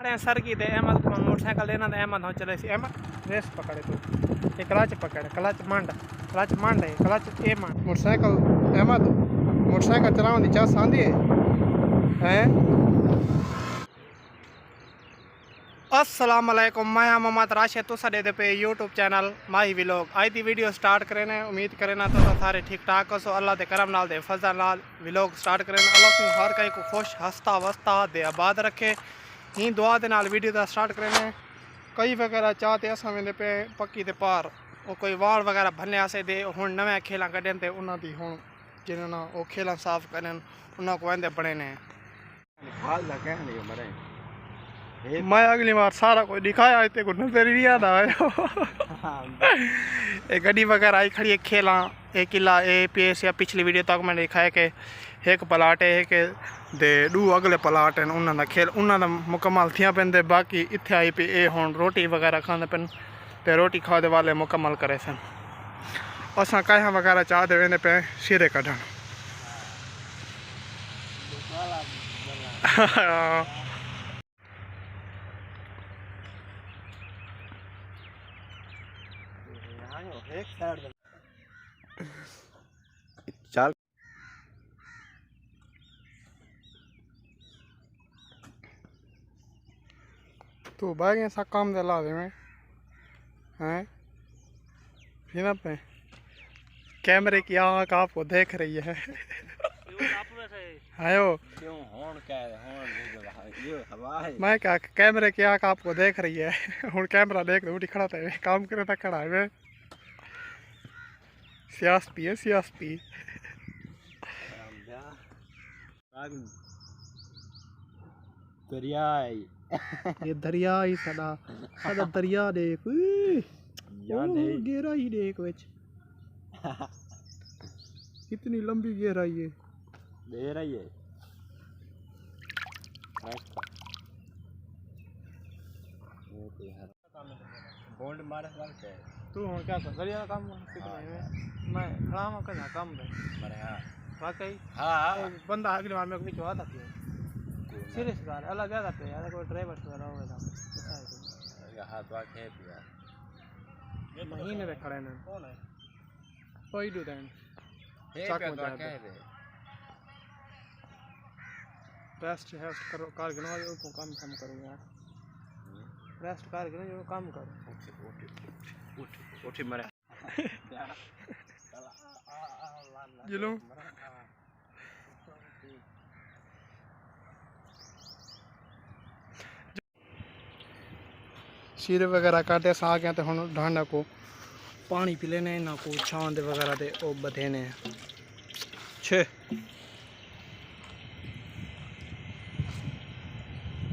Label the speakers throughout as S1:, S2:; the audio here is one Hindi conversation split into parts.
S1: खड़े सर की दे अहमद को मोटरसाइकिल देना दे अहमद हो चले सी अहमद रेस पकड़े तू ये क्लच पकड़ क्लच मांड है क्लच ए मांड मोटरसाइकिल अहमद मोटरसाइकिल चलाने की चाह आंदी है अस्सलाम वालेकुम मैं मोहम्मद राशिद तुसा दे पे यूट्यूब चैनल माही व्लॉग आज दी वीडियो स्टार्ट करें उम्मीद करें तो सारे ठीक ठाक हो सो अल्लाह के करम नाल दे फजल नाल व्लॉग स्टार्ट करें अल्लाह से हर कई को खुश हंसता वसता दे आबाद रखे ही दुआ दे नाल वीडियो दा स्टार्ट करें कई वगैरह चाहते असा वेंदे पे पक्की ते पार वो कोई वाल वगैरह भरने आसे दे हुण नवे खेलां कढन ते उन्हां दी हुण जिन्हां वो खेलां साफ करन उन्हां को वेंदे बने ने
S2: हाल दा कहने मरे
S1: मैं अगली बार सारा कोई दिखाया आज को नजर ही नहीं आता है गड्डी वगैरह आई खड़ी खेला एक किला ए पीएस या पिछली वीडियो तक मैंने दिखाया कि एक प्लाट है कि दे दू अगले प्लाट हैं उन्होंने खेल उन्होंने मुकम्मल थियां पेंदे बाकी इत्थे आई पे ए हुण रोटी वगैरह खाने पेन ते रोटी खाने वाले मुकम्मल करे सन असां कहा वगैरह चाह दे वेंदे पे सिरे कढण
S2: चल
S1: तू भाग ऐसा काम दिला दे मैं हैं फिर पे कैमरे की आँख आपको देख रही है आयो
S2: क्यों होन क्या होन ये हवा है
S1: मैं क्या कैमरे की आँख आपको देख रही है हूँ कैमरा देख उठी खड़ा था काम करे था खड़ा है सियासती है सियासती
S2: दरिया
S1: ये दरिया ही सदा सदा दरिया देख गहराई देख विच कितनी लंबी गहराई है
S2: गहराई है बोल्ड मारे वाला
S1: तू हूँ क्या कर दरिया काम मैं खड़ा हूँ कदा काम है
S2: मरे हां
S1: वाकई
S2: हां
S1: बंदा अगली बार मेरे को नीचे आता है सीरियस बात अलग ज्यादा पे यार कोई ड्राइवर से रहा होगा
S2: हाथ वा के यार
S1: ये महीने में खड़े हैं कौन है कोई दो देन
S2: चाक में क्या है
S1: रेस्ट करो कार गिनवा दो को काम करूंगा यार रेस्ट कार गिनो जो काम करो
S2: उठ मरे
S1: जिलो शीरे वगैरह काटे सा गया तो हम ढांडा को पानी पी लेने ना को छांद वगैरह दे ओ बथेने छे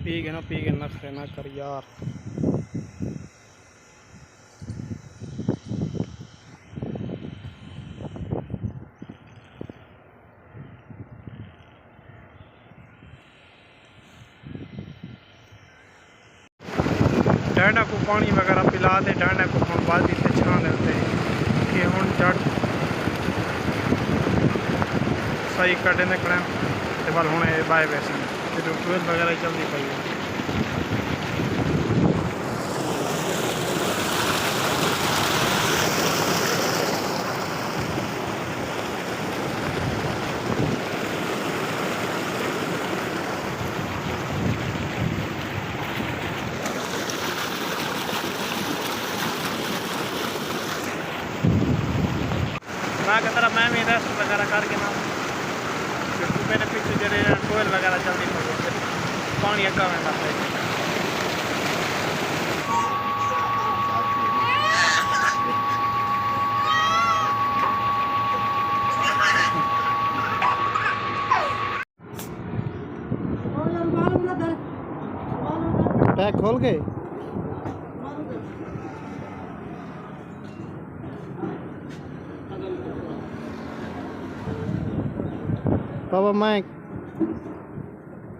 S1: पी के नखरे ना कर यार डांडा को पानी वगैरह पिला दे डांडा को हम बाल्टी से छान देते कि हम चढ़ सही कटे निकले तो बल हूँ बाय वैसे जो ट्वेल्थ वगैरह चलती पई है की तरह मैं भी रेस्ट वगैरह करके ना मेरे पीछे जरे टोयल वगैरह चलती पड़ी पानी अग्गा में है पैक खोल गए बाबा मैं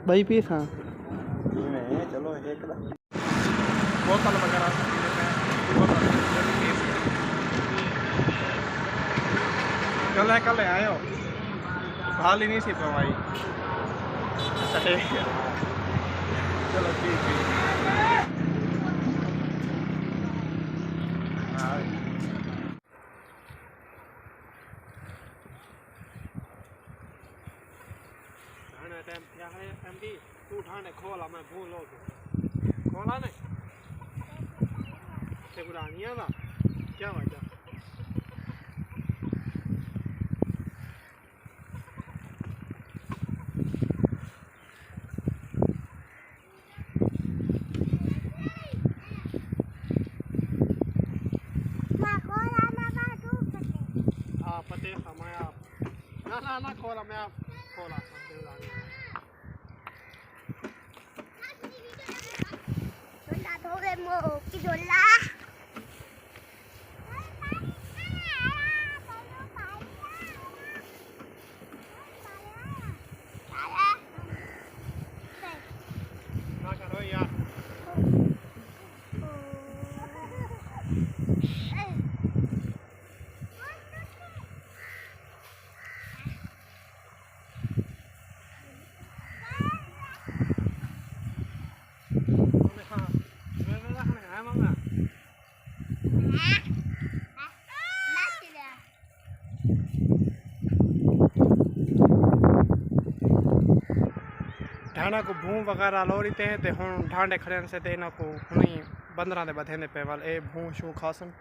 S1: भाई पीस हाँ
S2: चलो एक
S1: बोतल वगैरह कल आए हो हाल ही नहीं सी भाई चलो ठीक है। ठाणे खोला मैं भूल हो गया खोला ने ते बुरानिया दा क्या वजह पते समय आप ना खोला मैं आप खोला ना करो यार ठाणा को भूं वगैरह लोड़ी ते ते हुन ठांडे खड़े से ते इना को हुनी बंदरा दे बथेंदे पे वाल ए भूं शू खासन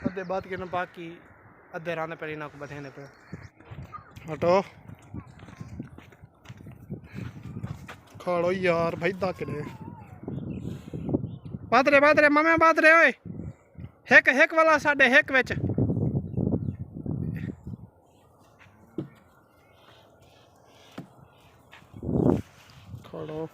S1: अदे बात के न बाकी अदे रांदे पे इना को बथेंदे पे हटो खड़ो यार भाई दा के बादरे मम्मी बादरे ओए हेक वाला साडे हेक विच खड़ो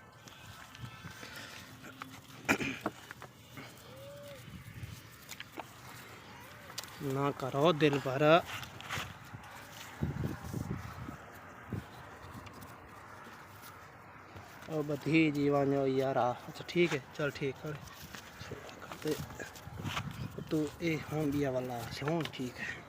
S1: ना करो दिल भर बधी जीवन यार अच्छा ठीक है चल ठीक है तू ए हों बिया वाला हों ठीक है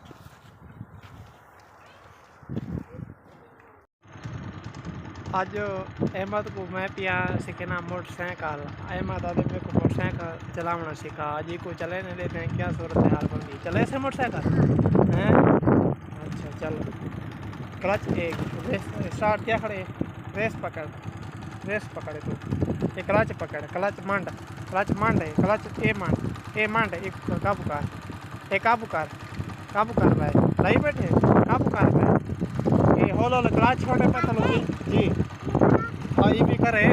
S1: आज अहमद को मैं पिया सीखना मोटरसाइकिल अहमद आदमी मेरे को मोटरसाइकिल चलाना सीखा आज ही को चले नहीं लेते हैं क्या सूरत हाल बन गई चले से मोटरसाइकिल हैं अच्छा चलो क्लच एक रेस स्टार्ट क्या खड़े रेस पकड़े तू एक क्लच पकड़ क्लच मांड है क्लच ए मांड एक काबू कर भाई लाई बैठे काबू कर भाई ए होलो क्लच छोड़ने पे चलो जी हाँ ये भी करे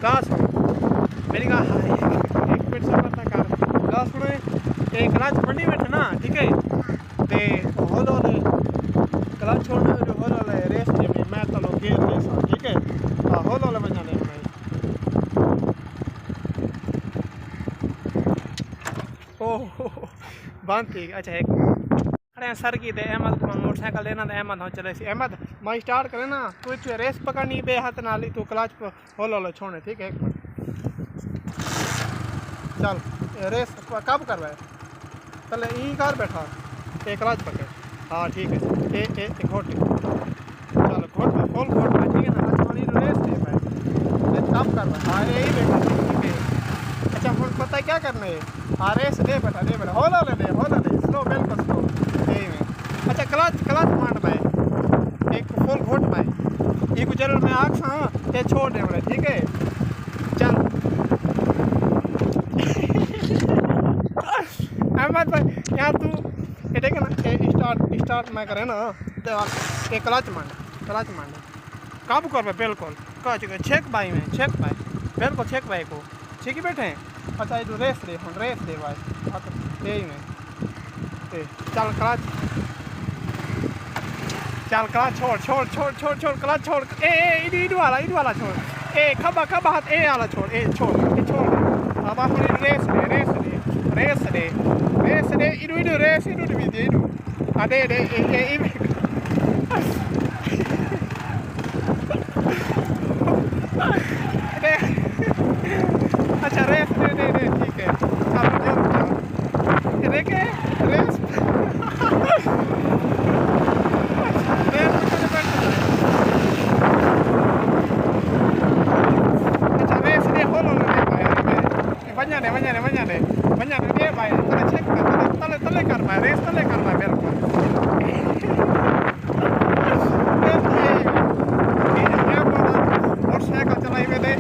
S1: गास मेरी गा एक मिनट से पता कर गास सुने एक क्लच मंडी बैठे ना ठीक है ते होलो क्लच छोड़ने जो होलो रेस में मैं चलो गेर रेस ठीक है हाँ होलो बजा नहीं ओह बंद थी अच्छा एक खड़े सर की दे अहमद को मोटरसाइकिल देना तो अहमद हो चले सी अहमद मैं स्टार्ट करे ना कुछ रेस पकड़नी बे हाथ ना ली तू क्लच पर होलो छोड़े ठीक है एक मिनट चल रेस कब करवाए चले यहीं कार बैठा एक क्लच पकड़ हाँ ठीक है एक घोट चल घोट में फुल घोट में ठीक है ना लक्ष्मणी रेस दे भाई कब करवाए हाँ यही बैठा ठीक है अच्छा हूँ पता है क्या करना है हाँ रेस दे बेटा होलो ले स्लो बिल्कुल स्लो यही में अच्छा क्लच मांड भाई एक फुल घोट भाई ये गुजर में आग सा ये छोड़ दे बड़े ठीक है चल अहमद भाई यार तू ये देखे ना स्टार्ट मैं करे ना तो ये क्लच मांड काबू कर भाई बिल्कुल छेक भाई बिल्कुल छेक भाई को ठीक ही बैठे हैं अच्छा ये रेस दे भाई यही में चल क्लच छोड़ क्लच छोड़ ईद वाला छोड़ ए खबा हाथ ए वाला छोड़ छोड़ अब आप रेस दे इडू रेस भी दे अदे अच्छा रेस दे ठीक है अब देखे रेस अच्छा रेस दे होलो ले भाई बन्या ने दे भाई तले चेक कर तले कर भाई रेस तले कर भाई बिल्कुल मोटरसाइकिल चलाई में दे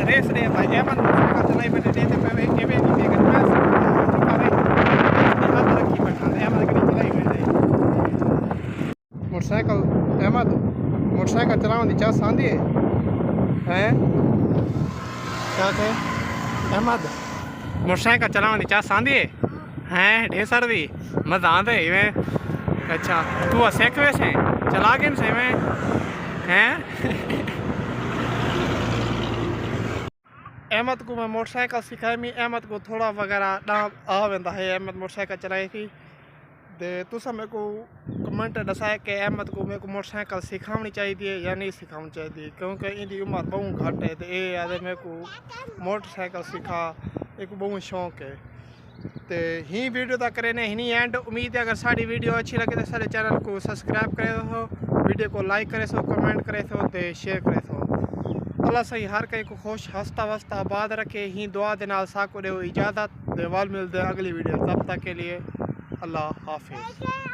S1: रेस रे भाई अहमद मोटरसाइकिल चलाई बैठे देते पे एवे नहीं बेगन मैं भाई हाथ रखी बैठा अहमद की चलाई बैठे मोटरसाइकिल अहमद मोटरसाइकिल चलाने की चाह आंदी है हैं क्या कहे अहमद मोटरसाइकिल चलाने की चाह आंदी है हैं ढेर सारी मजा आंदा है इवें अच्छा तू सीख वैसे चला के से में हैं अहमद को मैं मोटरसाइकिल सिखाई मी अहमद को थोड़ा वगैरह ना आ वेंदा है अहमद मोटरसाइकिल चलाई थी ते तुसा मेरे को कमेंट दसाए कि अहमद को मेरे को मोटरसाइकिल सिखानी चाहिए या नहीं सिखानी चाहिए क्योंकि इनकी उम्र बहुत घट है तो ये आदे मेरे को मोटरसाइकिल सिखा एक बहुत शौक है तो ही वीडियो तक करे ने ही एंड उम्मीद है अगर साड़ी वीडियो अच्छी लगे तो सारे चैनल को सब्सक्राइब करे सो वीडियो को लाइक करे सो कमेंट करे सो तो शेयर करे सो अल्लाह सही हर कहीं को खुश हंसता वस्ता आबाद रखे ही दुआ दे नाल साको दे इजाज़त देवाल मिलते अगली वीडियो तब तक के लिए अल्लाह हाफिज़।